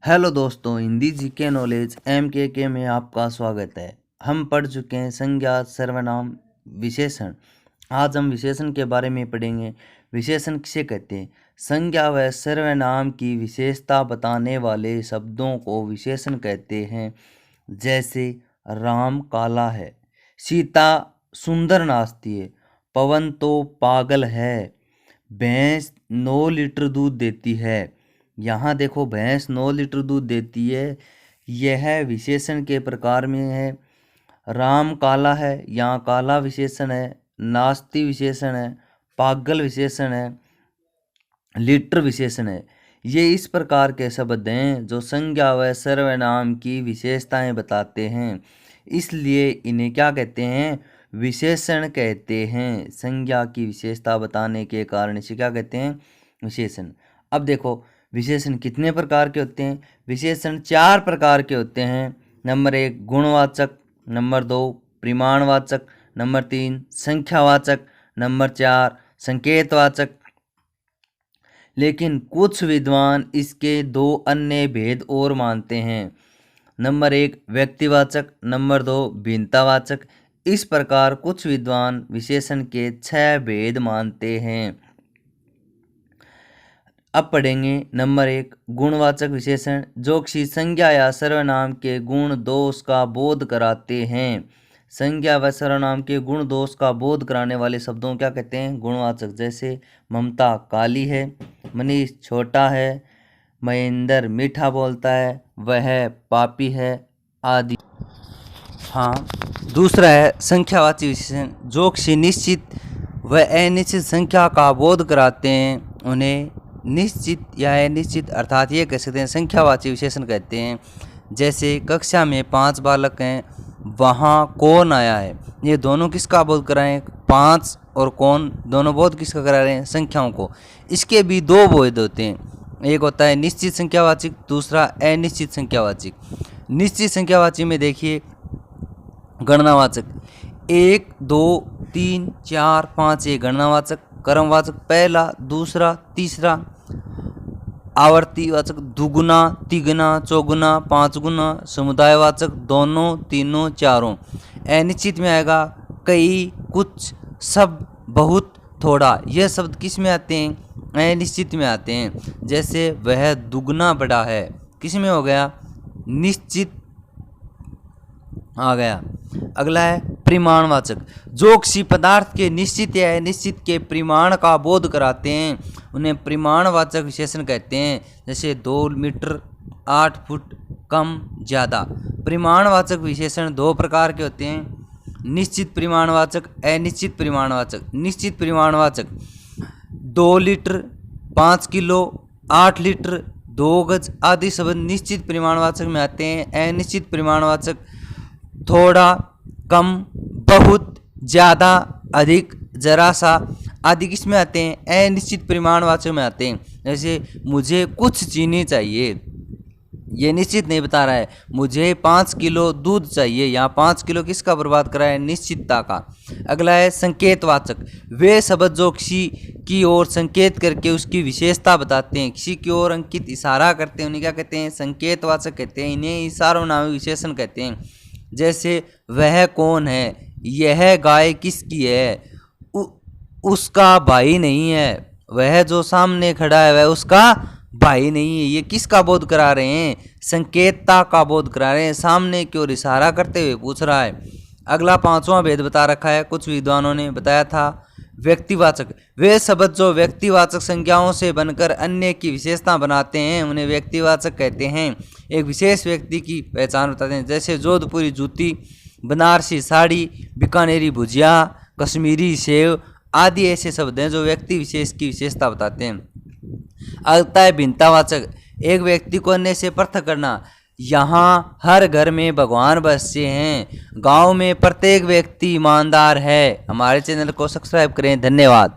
Hello दोस्तों, Hindi GK knowledge MKK में आपका स्वागत है। हम पढ़ चुके हैं संज्ञा, सर्वनाम, विशेषण। आज हम विशेषण के बारे में पढ़ेंगे। विशेषण किसे कहते हैं? संज्ञा व सर्वनाम की विशेषता बताने वाले शब्दों को विशेषण कहते हैं। जैसे राम काला है, सीता सुंदर नाचती है, पवन तो पागल है, भैंस 9 लीटर दूध देती है। यहाँ देखो, भैंस 9 लीटर दूध देती है, यह विशेषण के प्रकार में है। राम काला है, यहाँ काला विशेषण है, नास्ती विशेषण है, पागल विशेषण है, लीटर विशेषण है। ये इस प्रकार के शब्द हैं जो संज्ञा व सर्वनाम की विशेषताएं बताते हैं, इसलिए इन्हें क्या कहते हैं? विशेषण कहते हैं। संज्ञा की विशेषता बताने के कारण इसे क्या कहते हैं? विशेषण। अब देखो, विशेषण कितने प्रकार के होते हैं? विशेषण 4 प्रकार के होते हैं। नंबर 1 गुणवाचक, नंबर 2 परिमाणवाचक, नंबर 3 संख्यावाचक, नंबर 4 संकेतवाचक। लेकिन कुछ विद्वान इसके 2 अन्य भेद और मानते हैं। नंबर 1 व्यक्तिवाचक, नंबर 2 भिन्नतावाचक। इस प्रकार कुछ विद्वान विशेषण के 6 भेद मानते हैं। अब पढ़ेंगे नंबर 1 गुणवाचक विशेषण, जो किसी संज्ञा या सर्वनाम के गुण दोष का बोध कराते हैं। संज्ञा व सर्वनाम के गुण दोष का बोध कराने वाले शब्दों क्या कहते हैं? गुणवाचक। जैसे ममता काली है, मनीष छोटा है, महेंद्र मीठा बोलता है, वह पापी है, आदि। हाँ, दूसरा है संख्यावाची विशेषण, जो किसी निश्चित व अनिश्चित संख्या का बोध कराते हैं, उन्हें निश्चित या अनिश्चित अर्थात ये कह सकते हैं संख्यावाची विशेषण कहते हैं। जैसे कक्षा में 5 बालक हैं, वहाँ कौन आया है, ये दोनों किसका बोध कराएं? 5 और कौन दोनों बोध किसका करा रहे हैं? संख्याओं को। इसके भी 2 बोध होते हैं, एक होता है निश्चित संख्यावाचक, दूसरा अनिश्चित संख्यावाचक। निश्चित संख्यावाची में देखिए गणनावाचक 1 2 3 4 5 ये गणनावाचक, क्रमवाचक पहला, दूसरा, तीसरा, आवर्तीवाचक दुगुना, तिगुना, चौगुना, पांचगुना, समुदायवाचक दोनों, तीनों, चारों। अनिश्चित में आएगा कई, कुछ, सब, बहुत, थोड़ा। यह शब्द किस में आते हैं? अनिश्चित में आते हैं। जैसे वह दुगुना बड़ा है, किस में हो गया? निश्चित आ गया। अगला है परिमाणवाचक, जो किसी पदार्थ के निश्चित या अनिश्चित के परिमाण का बोध कराते हैं, उन्हें परिमाणवाचक विशेषण कहते हैं। जैसे 2 मीटर, 8 फुट, कम, ज़्यादा। परिमाणवाचक विशेषण 2 प्रकार के होते हैं, निश्चित परिमाणवाचक, अनिश्चित परिमाणवाचक। निश्चित परिमाणवाचक 2 लीटर, 5 किलो, 8 लीटर, 2 गज आदि शब्द निश्चित परिमाणवाचक में आते हैं। अनिश्चित परिमाणवाचक थोड़ा, कम, बहुत, ज़्यादा, अधिक, जरा सा आदि किस में आते हैं? अनिश्चित परिमाणवाचक में आते हैं। जैसे मुझे कुछ चीनी चाहिए, ये निश्चित नहीं बता रहा है। मुझे 5 किलो दूध चाहिए, यहाँ 5 किलो किसका बर्बाद करा है? निश्चितता का। अगला है संकेतवाचक, वे शब्द जो किसी की ओर संकेत करके उसकी विशेषता बताते हैं, किसी की ओर अंकित इशारा करते हैं, उन्हें क्या कहते हैं? संकेतवाचक कहते हैं। इन्हें इशारोनामी विशेषण कहते हैं। जैसे वह कौन है, यह गाय किसकी है, उसका भाई नहीं है, वह जो सामने खड़ा है वह उसका भाई नहीं है। ये किसका बोध करा रहे हैं? संकेतता का बोध करा रहे हैं। सामने की ओर इशारा करते हुए पूछ रहा है। अगला 5वां भेद बता रखा है, कुछ विद्वानों ने बताया था। व्यक्तिवाचक, वे शब्द जो व्यक्तिवाचक संज्ञाओं से बनकर अन्य की विशेषता बनाते हैं, उन्हें व्यक्तिवाचक कहते हैं। एक विशेष व्यक्ति की पहचान बताते हैं। जैसे जोधपुरी जूती, बनारसी साड़ी, बीकानेरी भुजिया, कश्मीरी सेव आदि ऐसे शब्द हैं जो व्यक्ति विशेष की विशेषता बताते हैं। अगला है भिन्नतावाचक, एक व्यक्ति को अन्य से पृथक करना। यहाँ हर घर में भगवान बसे हैं, गांव में प्रत्येक व्यक्ति ईमानदार है। हमारे चैनल को सब्सक्राइब करें। धन्यवाद।